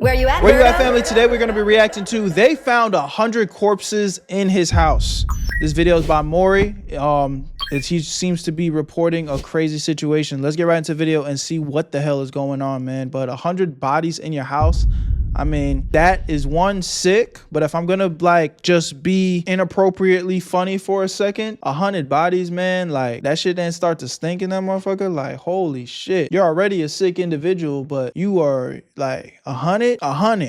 Where you at, Where you at, Berto? family? Today we're going to be reacting to they found 100 corpses in his house. This video is by Maury. He seems to be reporting a crazy situation. Let's get right into the video and see what the hell is going on, man. But 100 bodies in your house, I mean, that is one sick. But if I'm gonna like just be inappropriately funny for a second, 100 bodies, man, like that shit didn't start to stink in that motherfucker. Like, holy shit, you're already a sick individual, but you are like 100.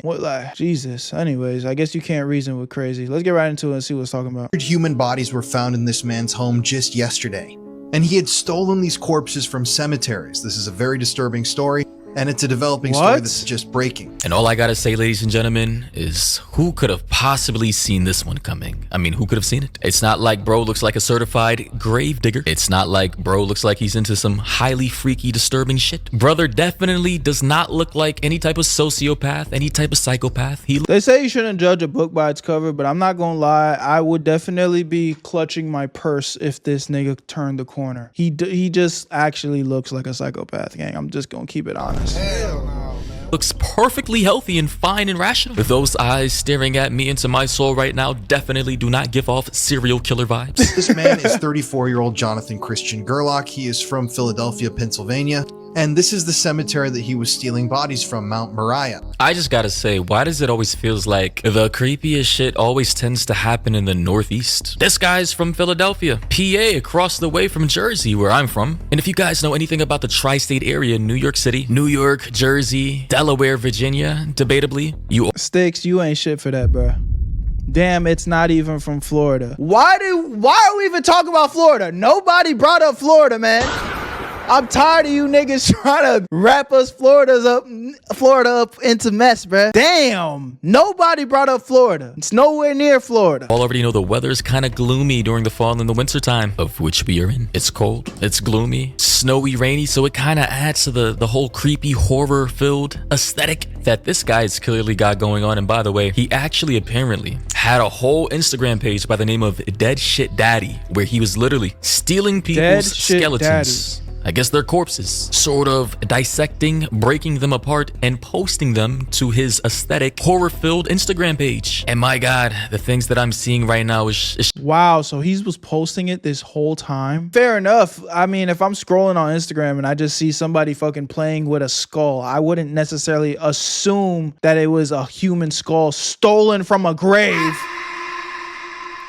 What, like, Jesus. Anyways, I guess you can't reason with crazy. Let's get right into it and see what it's talking about. Human bodies were found in this man's home just yesterday, and he had stolen these corpses from cemeteries. This is a very disturbing story, and it's a developing story that's just breaking. And all I gotta say, ladies and gentlemen, is who could have possibly seen this one coming? I mean, who could have seen it? It's not like bro looks like a certified grave digger. It's not like bro looks like he's into some highly freaky, disturbing shit. Brother definitely does not look like any type of sociopath, any type of psychopath. They say you shouldn't judge a book by its cover, but I'm not gonna lie, I would definitely be clutching my purse if this nigga turned the corner. He just actually looks like a psychopath, gang. I'm just gonna keep it honest. Hell no, man. Looks perfectly healthy and fine and rational. With those eyes staring at me into my soul right now, definitely do not give off serial killer vibes. This man is 34-year-old Jonathan Christian Gerlach. He is from Philadelphia, Pennsylvania. And this is the cemetery that he was stealing bodies from, Mount Moriah. I just gotta say, why does it always feels like the creepiest shit always tends to happen in the Northeast? This guy's from Philadelphia, PA, across the way from Jersey, where I'm from. And if you guys know anything about the tri-state area, New York City, New York, Jersey, Delaware, Virginia, debatably, you Sticks, you ain't shit for that, bro. Damn, it's not even from Florida. Why are we even talking about Florida? Nobody brought up Florida, man. I'm tired of you niggas trying to wrap us Florida up into mess, bruh. Damn, nobody brought up Florida. It's nowhere near Florida. all already know the weather's kind of gloomy during the fall and the winter time, of which we are in. It's cold, it's gloomy, snowy, rainy, so it kind of adds to the whole creepy, horror-filled aesthetic that this guy's clearly got going on. And by the way, he actually apparently had a whole Instagram page by the name of Dead Shit Daddy, where he was literally stealing people's skeletons. I guess they're corpses, sort of dissecting, breaking them apart, and posting them to his aesthetic, horror-filled Instagram page. And my God, the things that I'm seeing right now is Wow, so he was posting it this whole time? Fair enough. I mean, if I'm scrolling on Instagram and I just see somebody fucking playing with a skull, I wouldn't necessarily assume that it was a human skull stolen from a grave.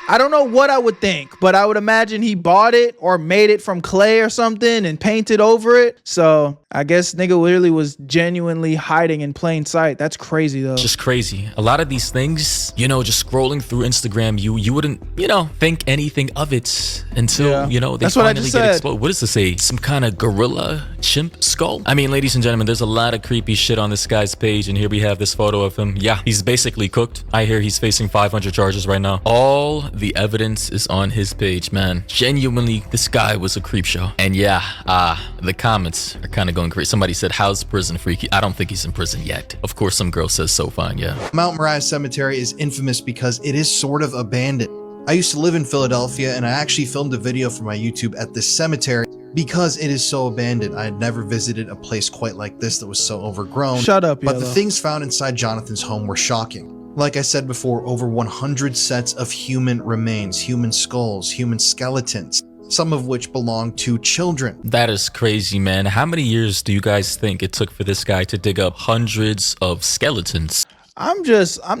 I don't know what I would think, but I would imagine he bought it or made it from clay or something and painted over it. So I guess nigga literally was genuinely hiding in plain sight. That's crazy though. just crazy. A lot of these things, you know, just scrolling through Instagram, you wouldn't, you know, think anything of it until, you know, they That's what I finally just get said. exposed. What does this say? Some kind of gorilla chimp skull? I mean, ladies and gentlemen, there's a lot of creepy shit on this guy's page, and here we have this photo of him. Yeah, he's basically cooked. I hear he's facing 500 charges right now. All the evidence is on his page, man. Genuinely, this guy was a creep show. And yeah, the comments are kind of going crazy. Somebody said, how's prison freaky? I don't think he's in prison yet. Of course, some girl says so fine, yeah. Mount Moriah Cemetery is infamous because it is sort of abandoned. I used to live in Philadelphia, and I actually filmed a video for my YouTube at this cemetery because it is so abandoned. I had never visited a place quite like this that was so overgrown. Shut up, But the Yellow. things found inside Jonathan's home were shocking. Like I said before, over 100 sets of human remains, human skulls, human skeletons, some of which belong to children. That is crazy, man. How many years do you guys think it took for this guy to dig up hundreds of skeletons? I'm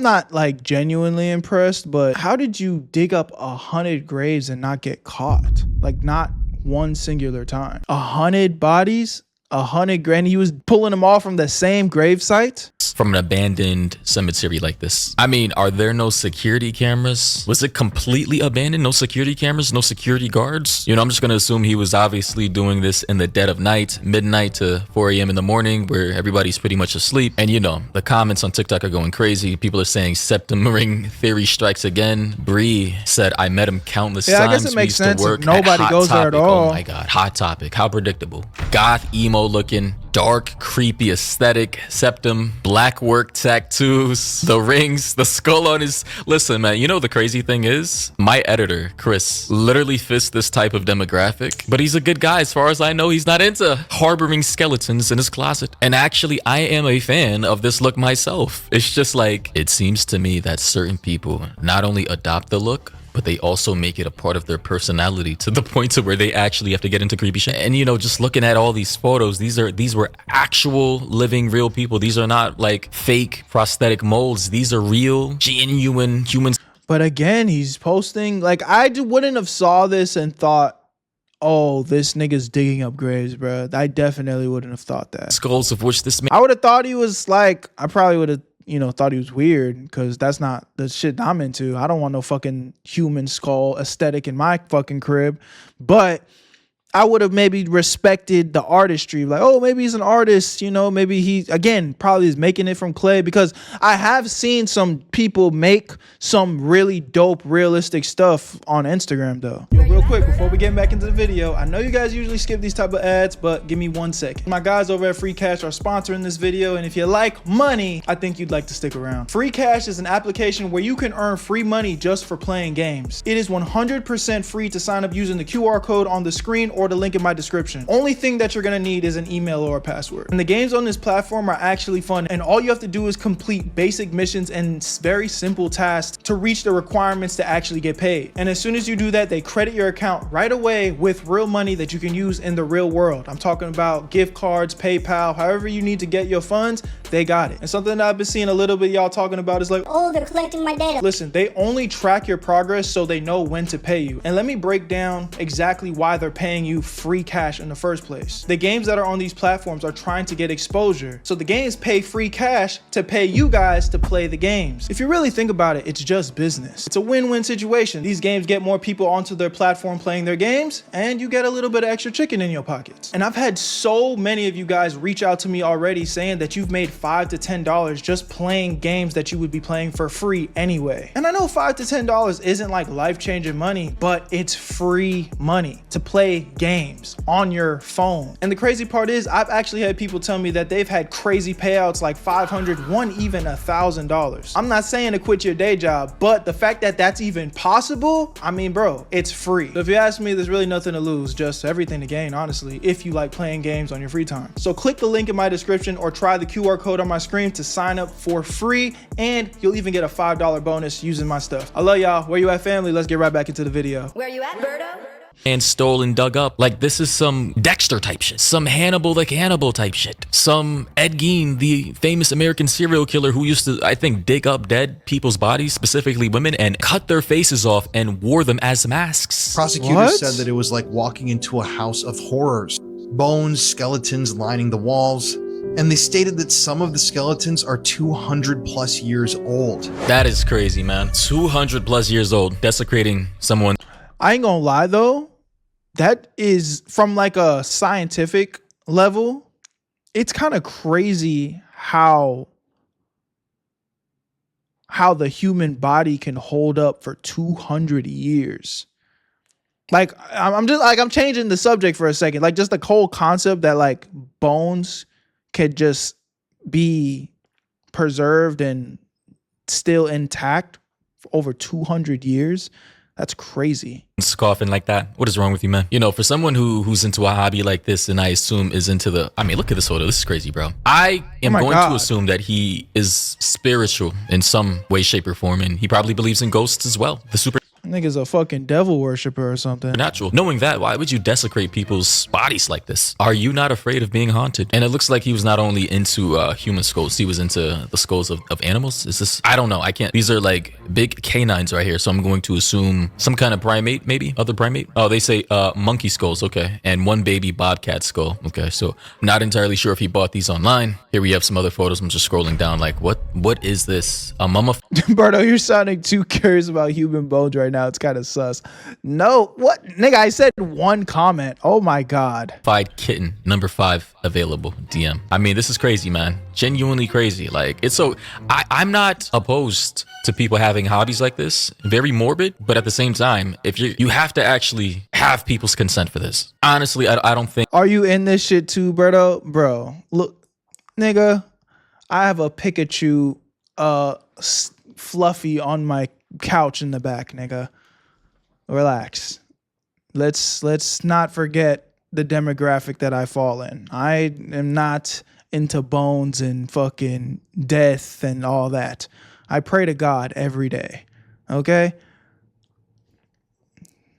not like genuinely impressed, but how did you dig up 100 graves and not get caught? Like not one singular time. 100 bodies, 100 grand. He was pulling them all from the same grave site. From an abandoned cemetery like this. I mean, are there no security cameras? Was it completely abandoned? No security cameras? No security guards? You know, I'm just gonna assume he was obviously doing this in the dead of night, midnight to 4 a.m. in the morning, where everybody's pretty much asleep. And you know, the comments on TikTok are going crazy. People are saying septum ring theory strikes again. Bree said, I met him countless times. I guess it makes sense if work nobody at Hot goes there at Topic. all. Oh my God, Hot Topic. How predictable. Goth, emo looking. dark, creepy aesthetic, septum, black work tattoos, the rings, the skull on his... Listen, man, you know the crazy thing is? My editor, Chris, literally fits this type of demographic, but he's a good guy. As far as I know, he's not into harboring skeletons in his closet. And actually, I am a fan of this look myself. It's just like, it seems to me that certain people not only adopt the look, but they also make it a part of their personality to the point to where they actually have to get into creepy shit. And you know, just looking at all these photos, these were actual living real people. These are not like fake prosthetic molds. These are real, genuine humans. But again, he's posting, like, I wouldn't have saw this and thought, oh, this nigga's digging up graves, bro. I definitely wouldn't have thought that. Skulls of which this man... I would have thought he was like, I probably would have, you know, thought he was weird, because that's not the shit I'm into. I don't want no fucking human skull aesthetic in my fucking crib. But I would have maybe respected the artistry. Like, oh, maybe he's an artist, you know, maybe he, again, probably is making it from clay, because I have seen some people make some really dope, realistic stuff on Instagram, though. Yo, real quick, before we get back into the video, I know you guys usually skip these type of ads, but give me 1 second. My guys over at Free Cash are sponsoring this video, and if you like money, I think you'd like to stick around. Free Cash is an application where you can earn free money just for playing games. It is 100% free to sign up using the QR code on the screen or the link in my description. Only thing that you're gonna need is an email or a password. And the games on this platform are actually fun, and all you have to do is complete basic missions and very simple tasks to reach the requirements to actually get paid. And as soon as you do that, they credit your account right away with real money that you can use in the real world. I'm talking about gift cards, PayPal, however you need to get your funds, they got it. And something that I've been seeing a little bit y'all talking about is like, oh, they're collecting my data. Listen, they only track your progress so they know when to pay you. And let me break down exactly why they're paying you free cash in the first place. The games that are on these platforms are trying to get exposure, so the games pay free cash to pay you guys to play the games. If you really think about it, it's just business. It's a win-win situation. These games get more people onto their platform playing their games, and you get a little bit of extra chicken in your pockets. And I've had so many of you guys reach out to me already saying that you've made $5 to $10 just playing games that you would be playing for free anyway. And I know $5 to $10 isn't like life-changing money, but it's free money to play games on your phone. And the crazy part is, I've actually had people tell me that they've had crazy payouts like $500, one even $1,000. I'm not saying to quit your day job, but the fact that that's even possible, I mean, bro, it's free. So if you ask me, there's really nothing to lose, just everything to gain, honestly, if you like playing games on your free time. So click the link in my description or try the QR code on my screen to sign up for free, and you'll even get a $5 bonus using my stuff. I love y'all. Where you at, family? Let's get right back into the video. Where you at, Berto? And stole and dug up. Like, this is some Dexter type shit, some Hannibal type shit, some Ed Gein, the famous American serial killer who used to, I think, dig up dead people's bodies, specifically women, and cut their faces off and wore them as masks. Prosecutors said that it was like walking into a house of horrors. Bones, skeletons lining the walls. And they stated that some of the skeletons are 200 plus years old. That is crazy, man. 200 plus years old, desecrating someone. I ain't gonna lie though, that is, from like a scientific level, it's kind of crazy how the human body can hold up for 200 years. Like, I'm changing the subject for a second. Like, just the whole concept that like bones could just be preserved and still intact for over 200 years. That's crazy. Scoffing like that. What is wrong with you, man? You know, for someone who's into a hobby like this, and I assume is into the, I mean, look at this photo. This is crazy, bro. I am going to assume that he is spiritual in some way, shape, or form, and he probably believes in ghosts as well. The super nigga's a fucking devil worshiper or something. Natural. Knowing that, why would you desecrate people's bodies like this? Are you not afraid of being haunted? And it looks like he was not only into human skulls, he was into the skulls of animals. Is this, I don't know, I can't, these are like big canines right here, so I'm going to assume some kind of primate, maybe other primate. Oh, they say monkey skulls, okay, and one baby bobcat skull. Okay, so not entirely sure if he bought these online. Here we have some other photos. I'm just scrolling down, like what is this, a mummified? Berto, you're sounding too curious about human bones right now. It's kind of sus. No, what? Nigga, I said one comment. Oh my God. Kitten, number 5 available, DM. I mean, this is crazy, man. Genuinely crazy. Like, it's so, I'm not opposed to people having hobbies like this. Very morbid, but at the same time, if you have to actually have people's consent for this. Honestly, I don't think. Are you in this shit too, Berto? Bro, look, nigga, I have a Pikachu fluffy on my couch in the back, nigga. Relax. Let's not forget the demographic that I fall in. I am not into bones and fucking death and all that. I pray to God every day. Okay?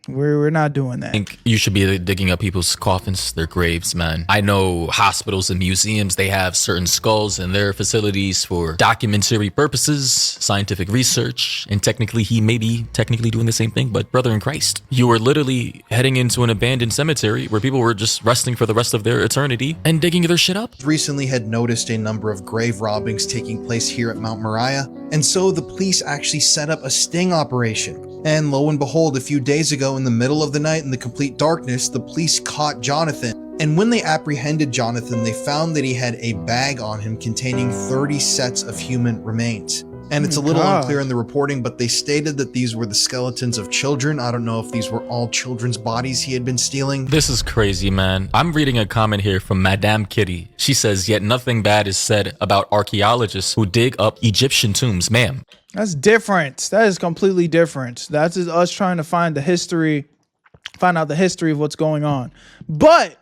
We're not doing that. I think you should be digging up people's coffins, their graves, man. I know hospitals and museums, they have certain skulls in their facilities for documentary purposes, scientific research, and technically he may be technically doing the same thing, but brother in Christ, you were literally heading into an abandoned cemetery where people were just resting for the rest of their eternity and digging their shit up. Recently had noticed a number of grave robbings taking place here at Mount Moriah, and so the police actually set up a sting operation. And lo and behold, a few days ago in the middle of the night in the complete darkness, the police caught Jonathan. And when they apprehended Jonathan, they found that he had a bag on him containing 30 sets of human remains. And it's a little unclear in the reporting, but they stated that these were the skeletons of children. I don't know if these were all children's bodies he had been stealing. This is crazy, man. I'm reading a comment here from Madame Kitty. She says, yet nothing bad is said about archaeologists who dig up Egyptian tombs. Ma'am. That's different. That is completely different. That's just us trying to find out the history of what's going on. But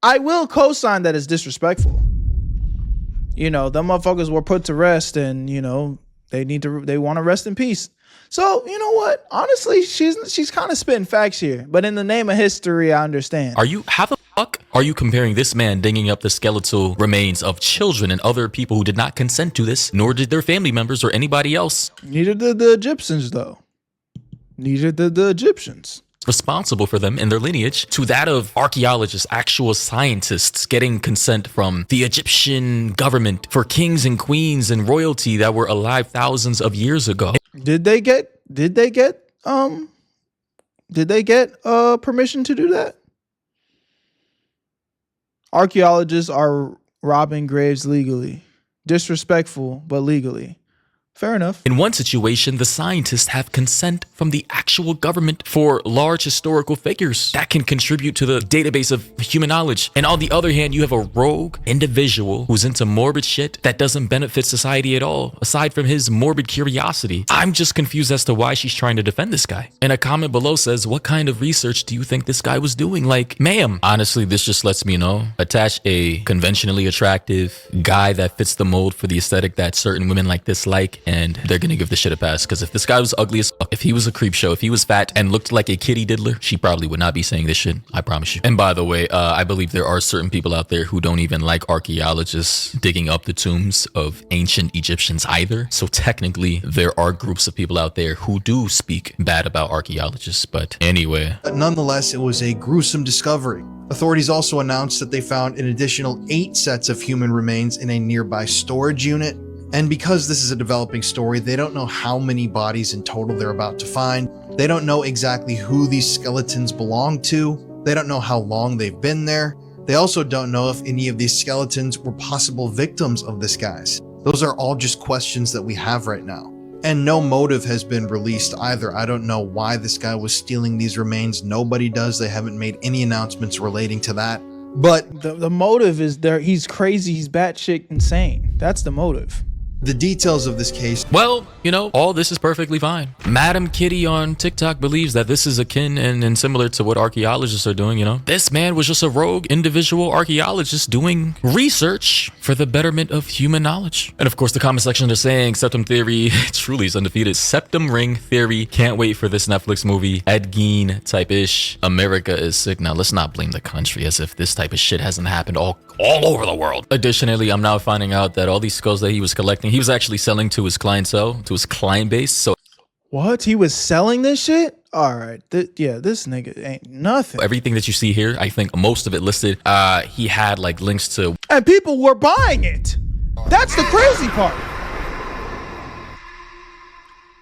I will co-sign that it's disrespectful. You know, them motherfuckers were put to rest, and you know they want to rest in peace. So you know what? Honestly, she's kind of spitting facts here. But in the name of history, I understand. How the fuck are you comparing this man digging up the skeletal remains of children and other people who did not consent to this, nor did their family members or anybody else? Neither did the Egyptians, though. Neither did the Egyptians. Responsible for them and their lineage, to that of archaeologists, actual scientists getting consent from the Egyptian government for kings and queens and royalty that were alive thousands of years ago. Did they get permission to do that? Archaeologists are robbing graves legally. Disrespectful, but legally. Fair enough. In one situation, the scientists have consent from the actual government for large historical figures that can contribute to the database of human knowledge. And on the other hand, you have a rogue individual who's into morbid shit that doesn't benefit society at all, aside from his morbid curiosity. I'm just confused as to why she's trying to defend this guy. And a comment below says, what kind of research do you think this guy was doing? Like, ma'am. Honestly, this just lets me know. Attach a conventionally attractive guy that fits the mold for the aesthetic that certain women like this like, and they're gonna give this shit a pass. Because if this guy was ugly as fuck, if he was a creep show, if he was fat and looked like a kitty diddler, she probably would not be saying this shit. I promise you. And by the way, I believe there are certain people out there who don't even like archaeologists digging up the tombs of ancient Egyptians either. So technically, there are groups of people out there who do speak bad about archaeologists. But anyway. But nonetheless, it was a gruesome discovery. Authorities also announced that they found an additional 8 sets of human remains in a nearby storage unit. And because this is a developing story, they don't know how many bodies in total they're about to find. They don't know exactly who these skeletons belong to. They don't know how long they've been there. They also don't know if any of these skeletons were possible victims of this guy's. Those are all just questions that we have right now. And no motive has been released either. I don't know why this guy was stealing these remains. Nobody does. They haven't made any announcements relating to that. But the motive is there. He's crazy. He's batshit insane. That's the motive. The details of this case. Well, you know, all this is perfectly fine. Madam Kitty on TikTok believes that this is akin and similar to what archaeologists are doing, you know. This man was just a rogue individual archaeologist doing research for the betterment of human knowledge. And of course, the comment section are saying septum theory truly is undefeated. Septum ring theory. Can't wait for this Netflix movie. Ed Gein type-ish. America is sick. Now, let's not blame the country as if this type of shit hasn't happened all over the world. Additionally, I'm now finding out that all these skulls that he was collecting, he was actually selling to his clientele, to his client base. So what? He was selling this shit? All right. Yeah, this nigga ain't nothing. Everything that you see here, I think most of it listed, he had like links to. And people were buying it. That's the crazy part.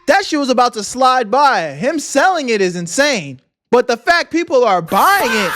That that shit was about to slide by. Him selling it is insane. But the fact people are buying it,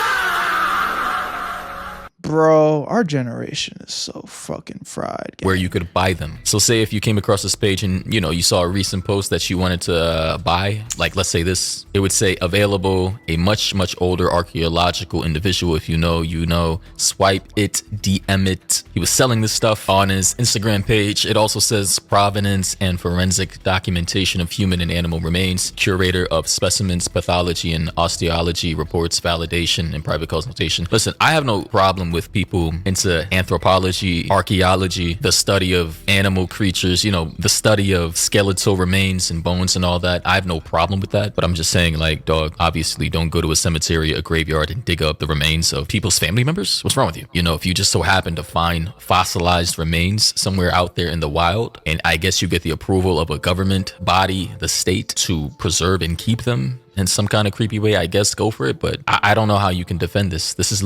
bro, our generation is so fucking fried. Where you could buy them. So say if you came across this page and, you know, you saw a recent post that you wanted to buy, like let's say this, it would say available, a much older archaeological individual. If you know, you know, swipe it, DM it. He was selling this stuff on his Instagram page. It also says provenance and forensic documentation of human and animal remains, curator of specimens, pathology and osteology, reports, validation and private consultation. Listen, I have no problem with people into anthropology, archaeology, the study of animal creatures, you know, the study of skeletal remains and bones and all that. I have no problem with that, but I'm just saying, like, dog, obviously don't go to a cemetery, a graveyard and dig up the remains of people's family members. What's wrong with you? You know, if you just so happen to find fossilized remains somewhere out there in the wild, and I guess you get the approval of a government body, the state, to preserve and keep them in some kind of creepy way, I guess go for it. But I don't know how you can defend this. This is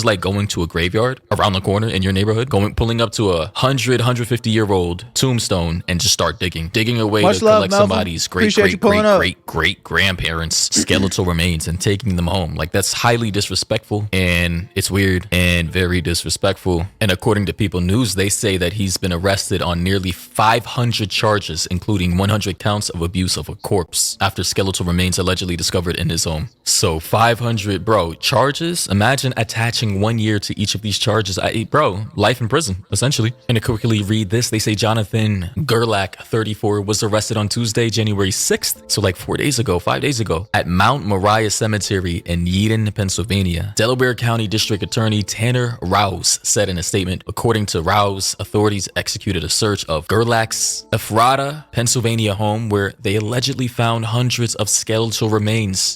like going to a graveyard around the corner in your neighborhood, pulling up to a 150-year-old tombstone and just start digging away to collect somebody's great grandparents' skeletal remains and taking them home. Like, that's highly disrespectful, and it's weird and very disrespectful. And according to People News, they say that he's been arrested on nearly 500 charges, including 100 counts of abuse of a corpse after skeletal remains allegedly discovered in his home. So 500, bro, charges. Imagine attaching 1 year to each of these charges. Bro, life in prison, essentially. And to quickly read this, they say Jonathan Gerlach, 34, was arrested on Tuesday, January 6th. So like 5 days ago, at Mount Moriah Cemetery in Yeadon, Pennsylvania. Delaware County District Attorney Tanner Rouse said in a statement, according to Rouse, authorities executed a search of Gerlach's Ephrata, Pennsylvania home, where they allegedly found hundreds of skeletal remains.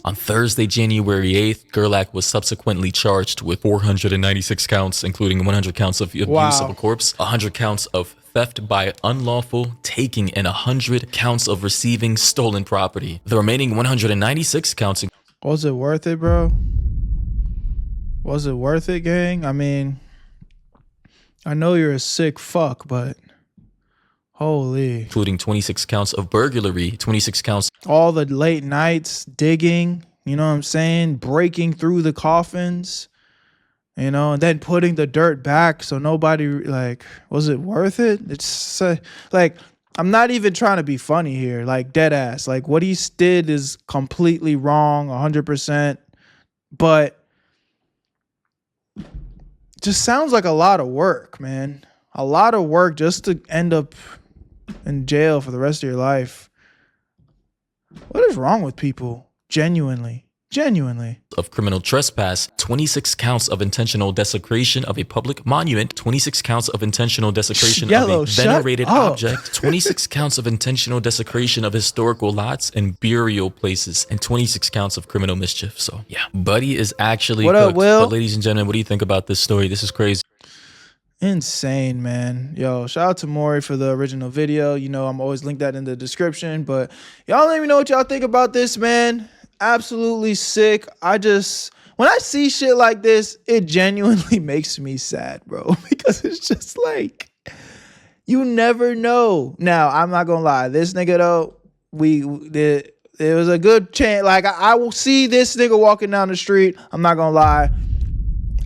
On Thursday, January 8th, Gerlach was subsequently charged with 496 counts, including 100 counts of abuse of a corpse, 100 counts of theft by unlawful taking, and 100 counts of receiving stolen property. The remaining 196 counts. Was it worth it, bro? Was it worth it, gang? I mean, I know you're a sick fuck, but holy. Including 26 counts of burglary, 26 counts. All the late nights digging, you know what I'm saying? Breaking through the coffins, you know, and then putting the dirt back so nobody, like, was it worth it? It's like, I'm not even trying to be funny here, like dead ass. Like, what he did is completely wrong, 100%, but just sounds like a lot of work, man. A lot of work just to end up in jail for the rest of your life. What is wrong with people? Genuinely. Of criminal trespass, 26 counts of intentional desecration of a public monument, 26 counts of intentional desecration of a venerated object, 26 counts of intentional desecration of historical lots and burial places, and 26 counts of criminal mischief. So yeah, buddy is actually what cooked. Up, Will? But ladies and gentlemen, what do you think about this story? This is crazy. Insane, man. Yo, shout out to Maury for the original video. You know, I'm always linked that in the description, but y'all let me know what y'all think about this, man. Absolutely sick. When I see shit like this, it genuinely makes me sad, bro, because it's just like, you never know. Now, I'm not gonna lie, this nigga though, there was a good chance, like, I will see this nigga walking down the street. I'm not gonna lie,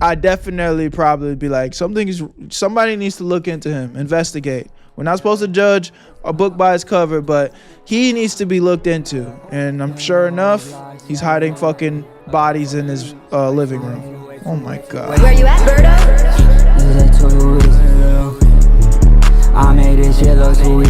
I definitely probably be like, somebody needs to look into him, investigate. We're not supposed to judge a book by its cover, but he needs to be looked into. And I'm sure enough, he's hiding fucking bodies in his living room. Oh my God. Where you at, Berto? I made this shit look sweet.